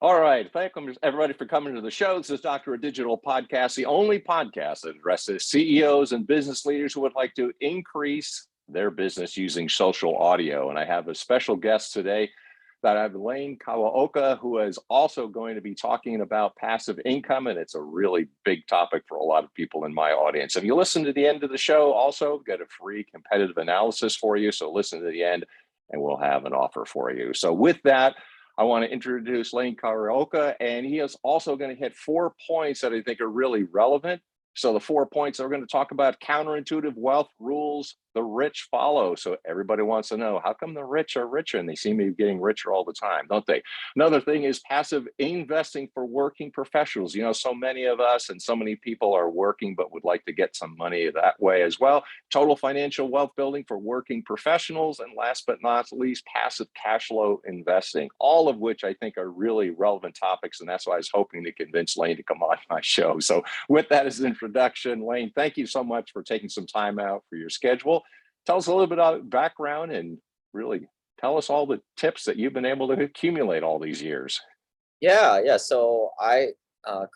All right. Thank you, everybody, for coming to the show. This is Dr. A Digital Podcast, the only podcast that addresses CEOs and business leaders who would like to increase their business using social audio. And I have a special guest today that I have Lane Kawaoka, who is also going to be talking about passive income. And it's a really big topic for a lot of people in my audience. If you listen to the end of the show, also get a free competitive analysis for you. So listen to the end and we'll have an offer for you. So with that, I want to introduce Lane Kawaoka, and he is also going to hit 4 points that I think are really relevant. So the 4 points we're going to talk about: counterintuitive wealth rules the rich follow. So everybody wants to know, how come the rich are richer? And they seem to be getting richer all the time, don't they? Another thing is passive investing for working professionals. You know, so many of us and so many people are working but would like to get some money that way as well. Total financial wealth building for working professionals. And last but not least, passive cash flow investing, all of which I think are really relevant topics. And that's why I was hoping to convince Lane to come on my show. So with that as an introduction, Lane, thank you so much for taking some time out for your schedule. Tell us a little bit about background and really tell us all the tips that you've been able to accumulate all these years. Yeah. So I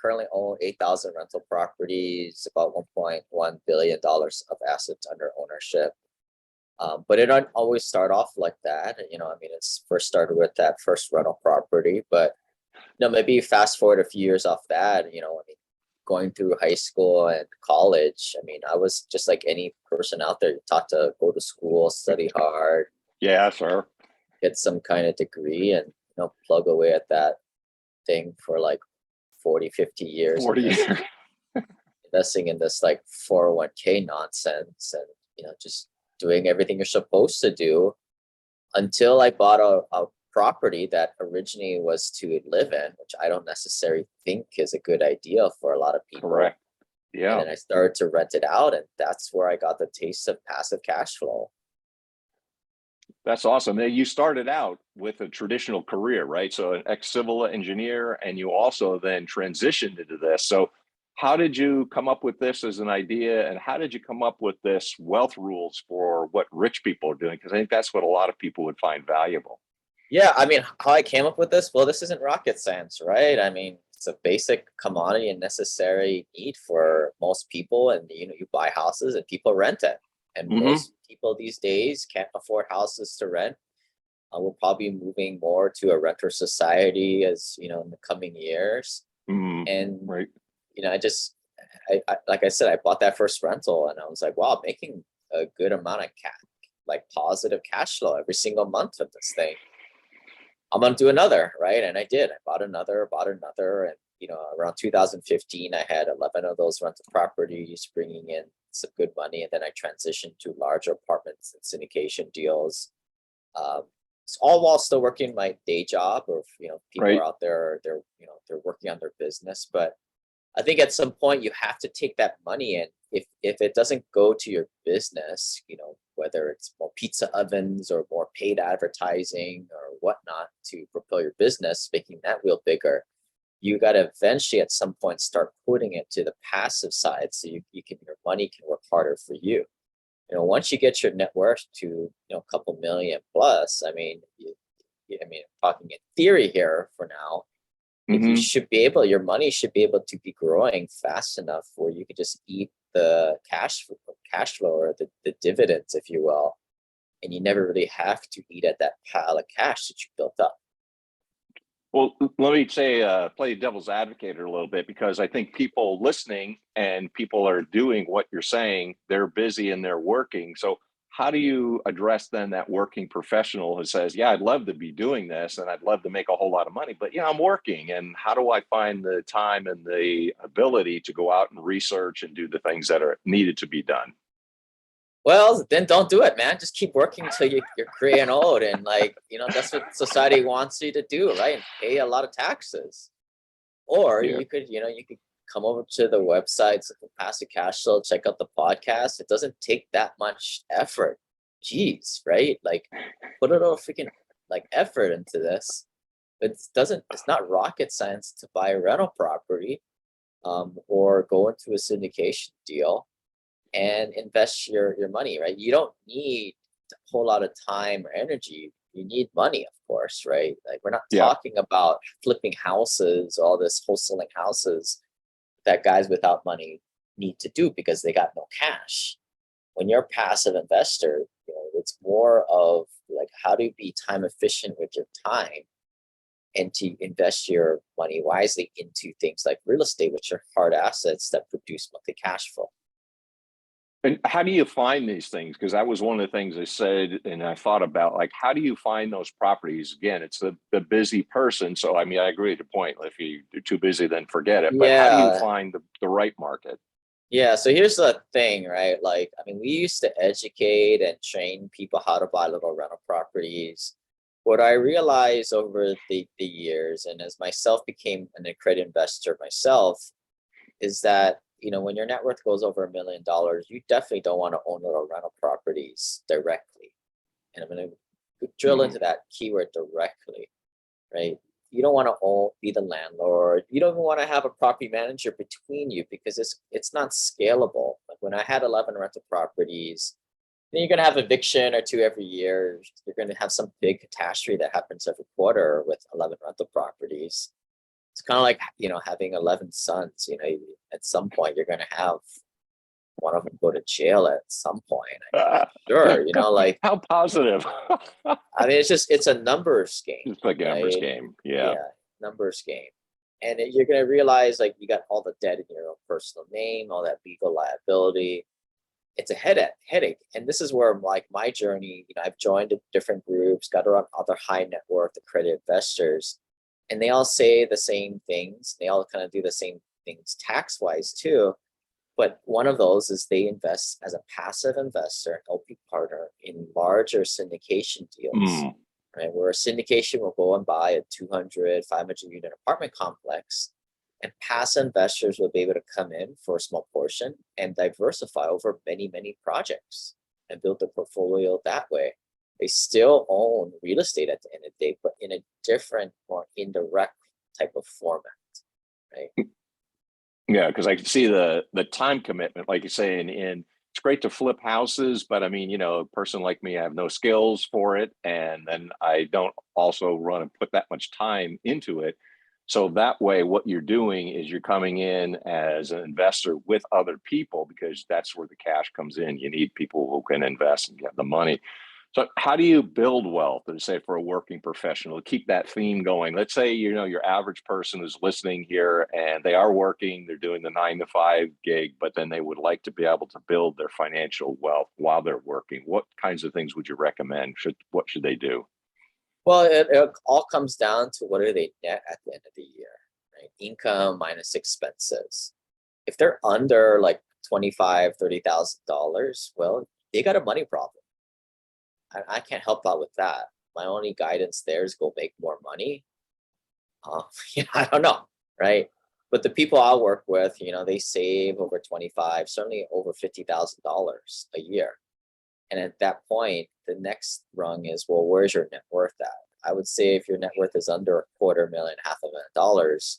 currently own 8,000 rental properties, about $1.1 billion of assets under ownership. But it don't always start off like that. It's first started with that first rental property, but maybe fast forward a few years off that, going through high school and college. I was just like any person out there, taught to go to school, study hard. Yeah, sure. Get some kind of degree and, plug away at that thing for like 40, 50 years. 40 years. Investing in this like 401k nonsense and, just doing everything you're supposed to do until I bought a property that originally was to live in, which I don't necessarily think is a good idea for a lot of people. Correct. Yeah. And then I started to rent it out, and that's where I got the taste of passive cash flow. That's awesome. Now, you started out with a traditional career, right? So an ex-civil engineer, and you also then transitioned into this. So how did you come up with this as an idea, and how did you come up with this wealth rules for what rich people are doing? Because I think that's what a lot of people would find valuable. Yeah, how I came up with this, well, this isn't rocket science, right? It's a basic commodity and necessary need for most people. And, you buy houses and people rent it. And most people these days can't afford houses to rent. We're probably moving more to a renter society as, in the coming years. And, right. I like I said, I bought that first rental and I was like, wow, I'm making a good amount of positive cash flow every single month of this thing. I'm going to do another, right? And I did. I bought another. And, around 2015, I had 11 of those rental properties bringing in some good money. And then I transitioned to larger apartments and syndication deals. It's all while still working my day job, or, people right. are out there, they're working on their business. But I think at some point you have to take that money, and if it doesn't go to your business, whether it's more pizza ovens or more paid advertising or whatnot to propel your business, making that wheel bigger, you got to eventually at some point start putting it to the passive side so your money can work harder for you. Once you get your net worth to a couple million plus, talking in theory here for now, your money should be able to be growing fast enough where you could just eat the cash flow or the dividends, if you will, and you never really have to eat at that pile of cash that you built up. Well, let me say, play devil's advocate a little bit, because I think people listening and people are doing what you're saying. They're busy and they're working. So how do you address then that working professional who says, yeah, I'd love to be doing this and I'd love to make a whole lot of money, but I'm working, and how do I find the time and the ability to go out and research and do the things that are needed to be done? Well, then don't do it, man. Just keep working until you're creating old. And that's what society wants you to do, right? And pay a lot of taxes. Or you could come over to the websites of Passive Cash Flow, check out the podcast. It doesn't take that much effort. Jeez, right? Like, put a little freaking effort into this. It's not rocket science to buy a rental property, or go into a syndication deal and invest your money, right? You don't need a whole lot of time or energy. you need money, of course, right? Like we're not Yeah. talking about flipping houses, all this wholesaling houses that guys without money need to do because they got no cash. When you're a passive investor, it's more of like how to be time efficient with your time and to invest your money wisely into things like real estate, which are hard assets that produce monthly cash flow. And how do you find these things? Because that was one of the things I said, and I thought about, like, how do you find those properties? Again, it's the busy person. So, I mean, I agree with your point. If you're too busy, then forget it. But how do you Yeah. find the right market? Yeah. So here's the thing, right? Like, I mean, we used to educate and train people how to buy little rental properties. What I realized over the years, and as myself became an accredited investor myself, is that when your net worth goes over $1 million, you definitely don't want to own little rental properties directly. And I'm going to drill into that keyword directly, right? You don't want to be the landlord. You don't even want to have a property manager between you because it's not scalable. Like when I had 11 rental properties, then you're going to have eviction or two every year. You're going to have some big catastrophe that happens every quarter with 11 rental properties. It's kind of like, having 11 sons, at some point you're going to have one of them go to jail at some point. Sure. Like how positive. I mean, it's a numbers game. It's like a numbers game. Yeah. Numbers game. And you're going to realize like you got all the debt in your own personal name, all that legal liability. It's a headache. And this is where like my journey, I've joined different groups, got around other high net worth accredited investors, and they all say the same things. They all kind of do the same things tax wise too. But one of those is they invest as a passive investor, an LP partner in larger syndication deals, right? Where a syndication will go and buy a 200, 500 unit apartment complex, and passive investors will be able to come in for a small portion and diversify over many, many projects and build their portfolio that way. They still own real estate at the end of the day, but in a different, more indirect type of format, right? Yeah, because I can see the time commitment, like you're saying, and it's great to flip houses, but I mean, a person like me, I have no skills for it, and then I don't also run and put that much time into it. So that way, what you're doing is you're coming in as an investor with other people because that's where the cash comes in. You need people who can invest and get the money. So how do you build wealth, let's say, for a working professional to keep that theme going? Let's say, your average person is listening here and they are working, they're doing the 9 to 5 gig, but then they would like to be able to build their financial wealth while they're working. What kinds of things would you recommend? What should they do? Well, it all comes down to what are they net at the end of the year, right? Income minus expenses. If they're under like $25,000, $30,000, well, they got a money problem. I can't help out with that. My only guidance there is go make more money. I don't know, right? But the people I work with, they save over 25, certainly over $50,000 a year. And at that point, the next rung is, well, where's your net worth at? I would say if your net worth is under $250,000, $500,000,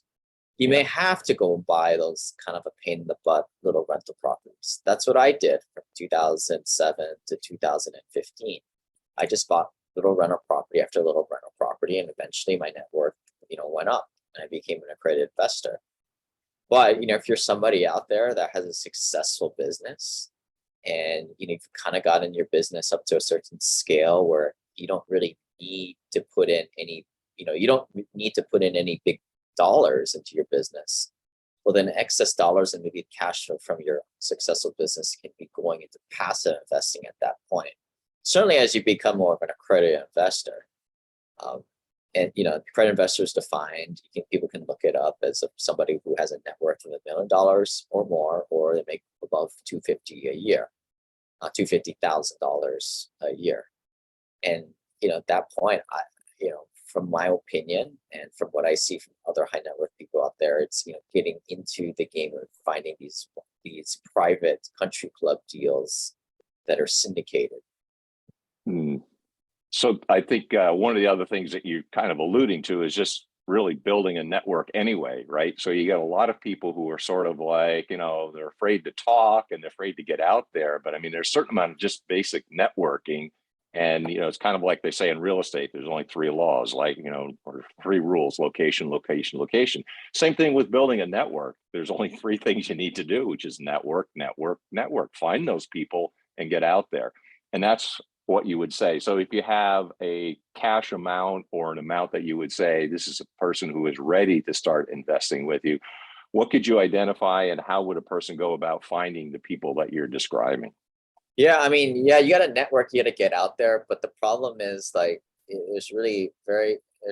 you may have to go and buy those kind of a pain in the butt little rental properties. That's what I did from 2007 to 2015. I just bought little rental property after little rental property, and eventually my net worth, went up, and I became an accredited investor. But if you're somebody out there that has a successful business, and you've kind of gotten your business up to a certain scale where you don't really need to put in any, you don't need to put in any big dollars into your business. Well, then excess dollars and maybe cash flow from your successful business can be going into passive investing at that point. Certainly as you become more of an accredited investor. And accredited investor is defined, people can look it up as somebody who has a net worth of $1 million or more, or they make above $250,000 a year, $250,000 a year. And at that point, from my opinion and from what I see from other high net worth people out there, it's getting into the game of finding these private country club deals that are syndicated. So I think one of the other things that you're kind of alluding to is just really building a network anyway, right? So you got a lot of people who are sort of like, they're afraid to talk and they're afraid to get out there. But I mean, there's a certain amount of just basic networking And, it's kind of like they say in real estate, there's only three laws, like, or three rules: location, location, location. Same thing with building a network. There's only three things you need to do, which is network, network, network. Find those people and get out there. And that's what you would say. So if you have a cash amount or an amount that you would say, this is a person who is ready to start investing with you, what could you identify, and how would a person go about finding the people that you're describing? Yeah, I mean, yeah, you got to network, you got to get out there, but the problem is like there's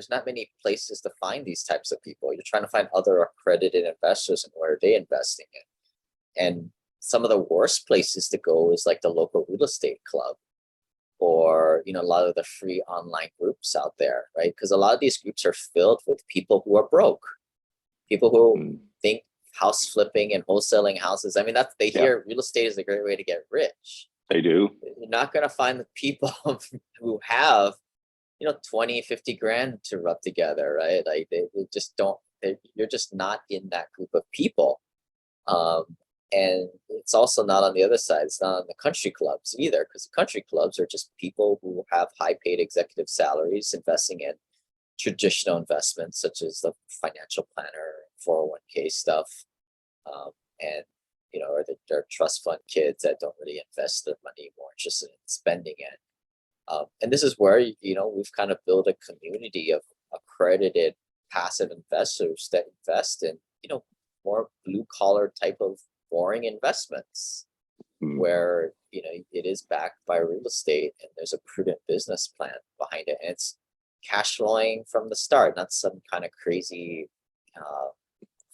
not many places to find these types of people. You're trying to find other accredited investors, and where are they investing in? And some of the worst places to go is like the local real estate club, or a lot of the free online groups out there, right? Because a lot of these groups are filled with people who are broke, people who think house flipping and wholesaling houses. I mean, they hear real estate is a great way to get rich. They do. You're not going to find the people who have 20, 50 grand to rub together, right? Like they just don't. You're just not in that group of people. And it's also not on the other side. It's not on the country clubs either, because the country clubs are just people who have high paid executive salaries investing in traditional investments such as the financial planner, 401k stuff, and or they're trust fund kids that don't really invest their money, more interested in spending it. And this is where we've kind of built a community of accredited passive investors that invest in more blue collar type of boring investments, where it is backed by real estate and there's a prudent business plan behind it, and it's cash flowing from the start, not some kind of crazy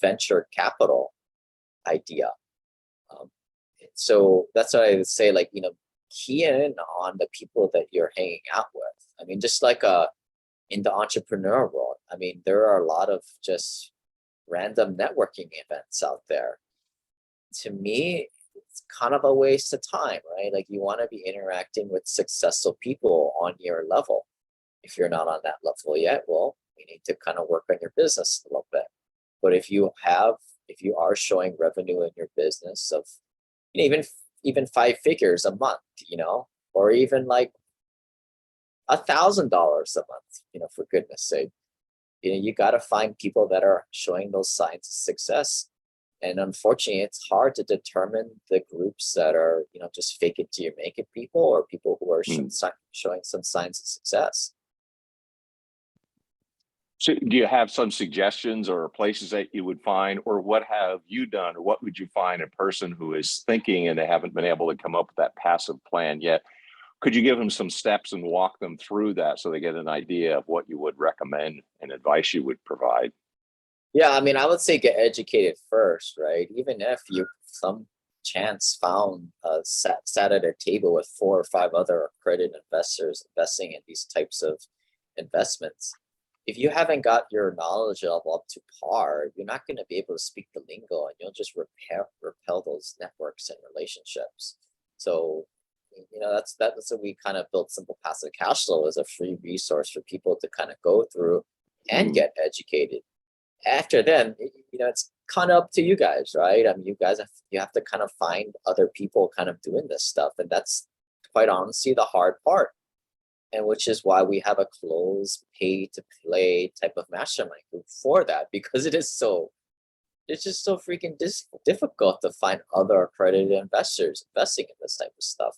venture capital idea. So that's what I would say, like, key in on the people that you're hanging out with. I mean, just like in the entrepreneur world, I mean, there are a lot of just random networking events out there. To me, it's kind of a waste of time, right? Like, you want to be interacting with successful people on your level. If you're not on that level yet, well, you need to kind of work on your business a little bit. But if you are showing revenue in your business of even 5 figures a month, or even like $1,000 a month, for goodness sake, you got to find people that are showing those signs of success. And unfortunately, it's hard to determine the groups that are, just fake it till you make it people, or people who are showing some signs of success. So do you have some suggestions or places that you would find, or what have you done, or what would you find a person who is thinking and they haven't been able to come up with that passive plan yet? Could you give them some steps and walk them through that so they get an idea of what you would recommend and advice you would provide? Yeah, I mean, I would say get educated first, right? Even if you some chance found sat at a table with 4 or 5 other accredited investors investing in these types of investments, if you haven't got your knowledge level up to par, you're not going to be able to speak the lingo, and you'll just repel those networks and relationships. So, that's what we kind of built Simple Passive Cash Flow as a free resource for people to kind of go through and get educated. After then, it's kind of up to you guys, right? I mean, you have to kind of find other people kind of doing this stuff, and that's quite honestly the hard part. And which is why we have a closed pay to play type of mastermind group for that, because it's just so freaking difficult to find other accredited investors investing in this type of stuff.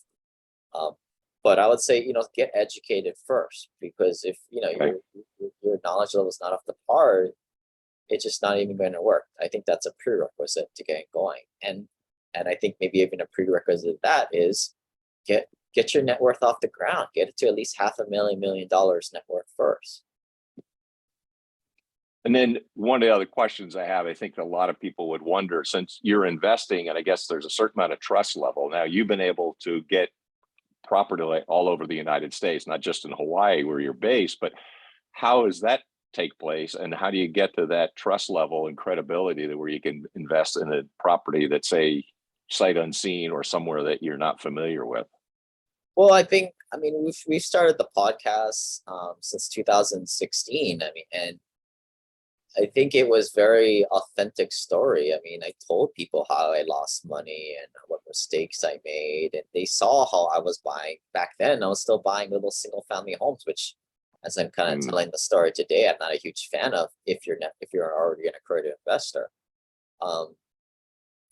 But I would say, get educated first, because if your knowledge level is not up to par, it's just not even going to work. I think that's a prerequisite to getting going. And I think maybe even a prerequisite of that is get your net worth off the ground. Get it to at least $500,000, $1 million net worth first. And then one of the other questions I have, I think a lot of people would wonder, since you're investing, and I guess there's a certain amount of trust level. Now, you've been able to get property all over the United States, not just in Hawaii where you're based, but how does that take place, and how do you get to that trust level and credibility that where you can invest in a property that's, say, sight unseen or somewhere that you're not familiar with? Well, I mean, we've started the podcast since 2016. I mean, and I think it was very authentic story. I mean, I told people how I lost money and what mistakes I made, and they saw how I was buying back then. I was still buying little single family homes, which, as I'm kind of telling the story today, I'm not a huge fan of if you're already an accredited investor.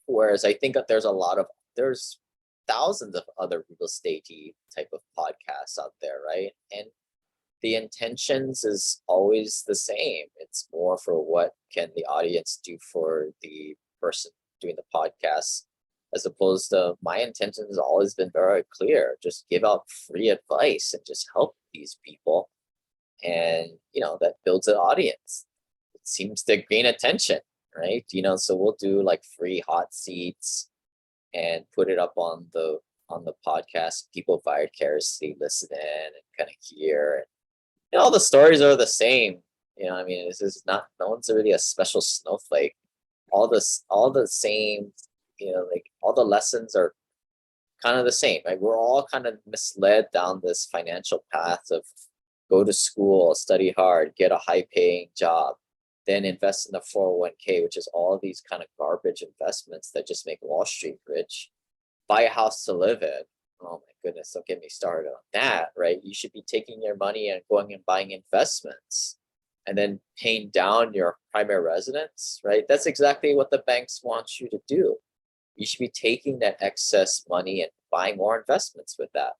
Whereas I think that there's thousands of other real estate type of podcasts out there, right? And the intentions is always the same. It's more for what can the audience do for the person doing the podcast, as opposed to my intention has always been very clear. Just give out free advice and just help these people. And, that builds an audience. It seems to gain attention, right? So we'll do like free hot seats and put it up on the podcast. People vicariously listen in and kind of hear. And all the stories are the same. I mean, this is not, no one's really a special snowflake. All the same, like all the lessons are kind of the same. Right? We're all kind of misled down this financial path of go to school, study hard, get a high paying job, then invest in the 401k, which is all these kind of garbage investments that just make Wall Street rich. Buy a house to live in. Oh my goodness, don't get me started on that, right? You should be taking your money and going and buying investments and then paying down your primary residence, right? That's exactly what the banks want you to do. You should be taking that excess money and buying more investments with that.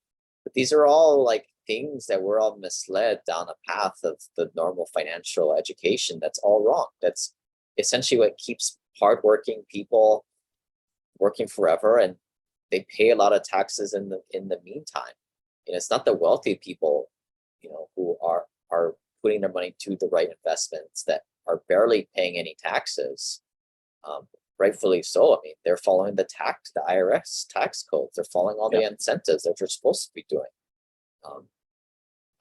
But these are all like things that we're all misled down a path of the normal financial education. That's all wrong. That's essentially what keeps hardworking people working forever, and they pay a lot of taxes in the meantime. It's not the wealthy people, who are putting their money to the right investments that are barely paying any taxes. Rightfully so. I mean, they're following the IRS tax codes. They're following all the incentives that you're supposed to be doing.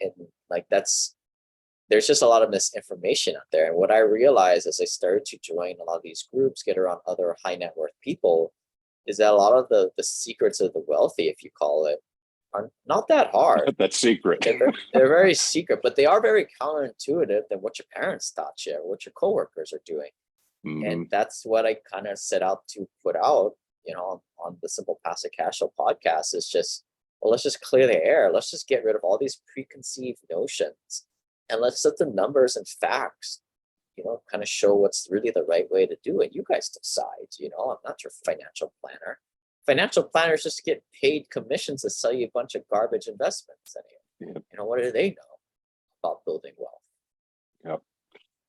And like there's just a lot of misinformation out there. And what I realized as I started to join a lot of these groups, get around other high net worth people, is that a lot of the secrets of the wealthy, if you call it, are not that hard. That's secret. They're very secret, but they are very counterintuitive than what your parents taught you or what your coworkers are doing. And that's what I kind of set out to put out, on the Simple Passive Cash Flow podcast, is just, well, let's just clear the air. Let's just get rid of all these preconceived notions and let's let the numbers and facts, kind of show what's really the right way to do it. You guys decide, I'm not your financial planner. Financial planners just get paid commissions to sell you a bunch of garbage investments. Anyway. What do they know about building wealth? Yep.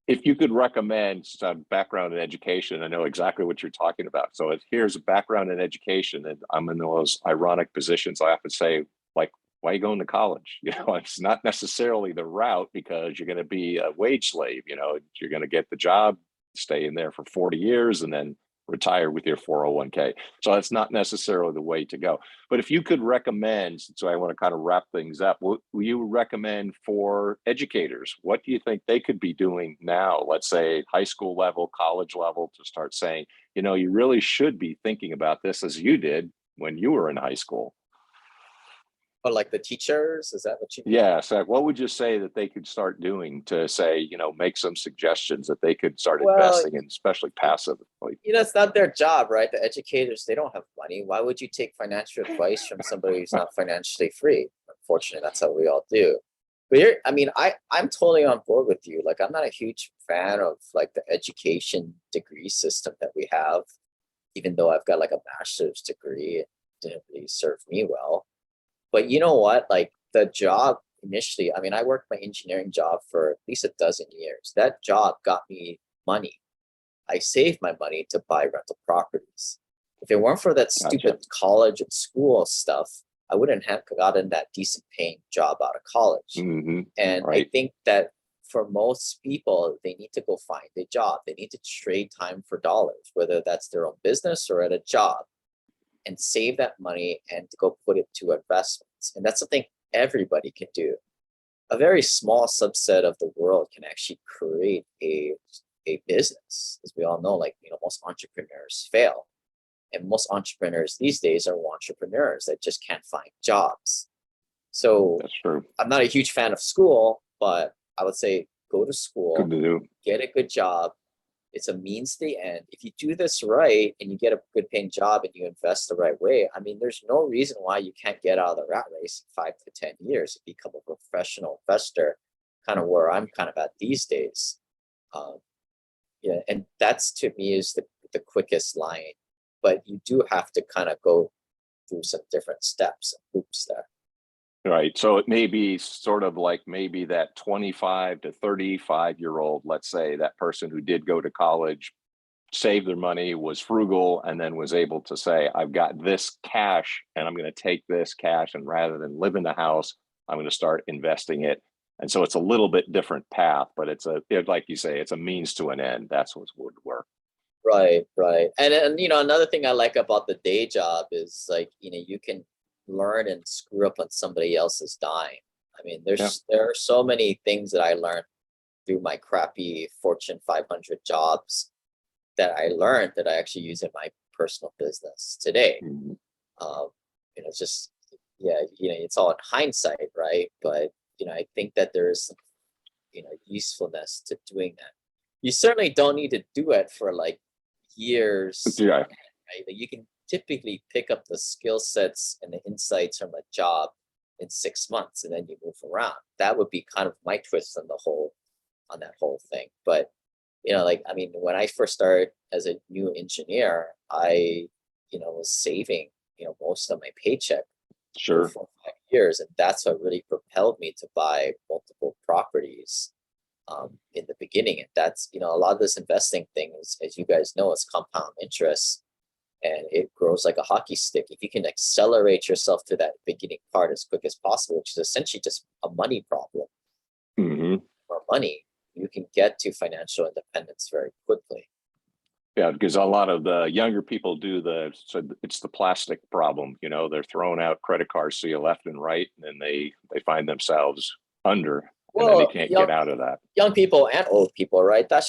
If you could recommend some background in education, I know exactly what you're talking about. So here's a background in education, and I'm in those ironic positions. I often say, like, why are you going to college? It's not necessarily the route, because you're going to be a wage slave. You're going to get the job, stay in there for 40 years, and then retire with your 401k. So that's not necessarily the way to go. But if you could recommend, so I want to kind of wrap things up, what you recommend for educators? What do you think they could be doing now, let's say high school level, college level, to start saying, you really should be thinking about this as you did when you were in high school? But like the teachers, is that what you mean? Yeah. So what would you say that they could start doing to say, make some suggestions that they could start investing in, especially passively? It's not their job, right? The educators, they don't have money. Why would you take financial advice from somebody who's not financially free? Unfortunately, that's how we all do. But I'm totally on board with you. Like, I'm not a huge fan of like the education degree system that we have, even though I've got like a master's degree. It didn't really serve me well. But you know what? Like the job initially, I worked my engineering job for at least a dozen years. That job got me money. I saved my money to buy rental properties. If it weren't for that stupid college and school stuff, I wouldn't have gotten that decent paying job out of college. And I think that for most people, they need to go find a job. They need to trade time for dollars, whether that's their own business or at a job, and save that money and to go put it to investments. And that's something everybody can do. A very small subset of the world can actually create a business. As we all know, most entrepreneurs fail. And most entrepreneurs these days are entrepreneurs that just can't find jobs. So that's true. I'm not a huge fan of school, but I would say go to Good school, to do. get a good job. It's a means to the end. If you do this right and you get a good paying job and you invest the right way, I mean, there's no reason why you can't get out of the rat race in 5 to 10 years and become a professional investor, kind of where I'm kind of at these days. Yeah, and that's to me is the quickest line, but you do have to kind of go through some different steps and hoops there. Right. So it may be sort of like maybe that 25 to 35-year-old, let's say, that person who did go to college, saved their money, was frugal, and then was able to say, I've got this cash and I'm going to take this cash, and rather than live in the house, I'm going to start investing it. And so it's a little bit different path, but like you say, it's a means to an end. That's what would work. Right, right. And another thing I like about the day job is like, you can learn and screw up on somebody else's dime. I mean, there are so many things that I learned through my crappy Fortune 500 jobs that I learned that I actually use in my personal business today. It's just, it's all in hindsight, right? But, I think that there's some, usefulness to doing that. You certainly don't need to do it for like years. Yeah. Right? Like you can typically pick up the skill sets and the insights from a job in 6 months, and then you move around. That would be kind of my twist on that whole thing. But when I first started as a new engineer, I was saving most of my paycheck Sure. for 5 years, and that's what really propelled me to buy multiple properties in the beginning. And that's a lot of this investing thing is, as you guys know, it's compound interest. And it grows like a hockey stick. If you can accelerate yourself to that beginning part as quick as possible, which is essentially just a money problem or money, you can get to financial independence very quickly. Yeah, because a lot of the younger people it's the plastic problem. They're throwing out credit cards to you left and right, and then they find themselves under, and then they can't get out of that. Young people and old people, right? They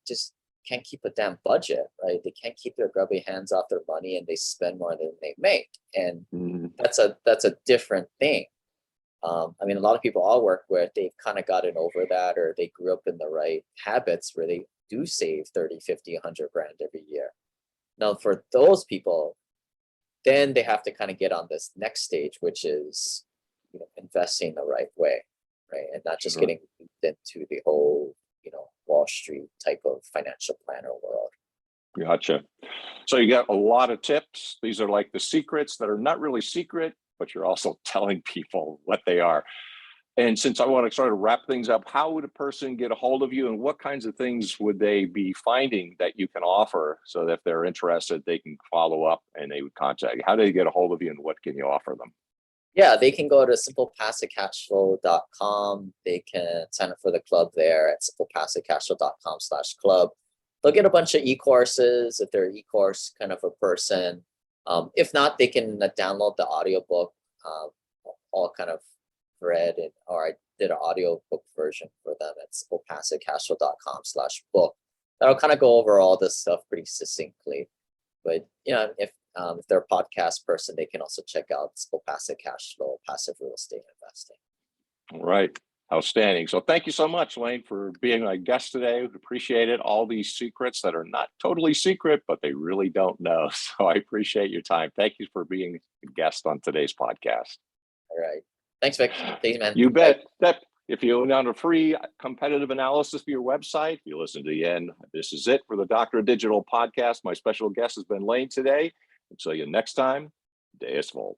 just can't keep a damn budget, right? They can't keep their grubby hands off their money, and they spend more than they make, and that's a different thing. A lot of people I'll work with, they've kind of gotten over that, or they grew up in the right habits where they do save 30, 50, 100 grand every year. Now, for those people, then they have to kind of get on this next stage, which is investing the right way, right, and not just getting into the whole Wall Street type of financial planner world. Gotcha. So you got a lot of tips. These are like the secrets that are not really secret, but you're also telling people what they are. And since I want to sort of wrap things up, how would a person get a hold of you, and what kinds of things would they be finding that you can offer, so that if they're interested, they can follow up and they would contact you? How do they get a hold of you, and what can you offer them? Yeah, they can go to simplepassivecashflow.com. They can sign up for the club there at simplepassivecashflow.com/club. They'll get a bunch of e-courses if they're an e-course kind of a person. If not, they can download the audiobook, all kind of read, or I did an audiobook version for them at simplepassivecashflow.com/book. That'll kind of go over all this stuff pretty succinctly. But if they're a podcast person, they can also check out Simple Passive Cash Flow, Passive Real Estate Investing. All right. Outstanding. So thank you so much, Wayne, for being my guest today. We appreciate it. All these secrets that are not totally secret, but they really don't know. So I appreciate your time. Thank you for being a guest on today's podcast. All right. Thanks, Vic. Thanks, man. You bet. If you want a free competitive analysis for your website, you listen to the end. This is it for the Dr. Digital podcast. My special guest has been Lane today. Until you next time, Deus Volt.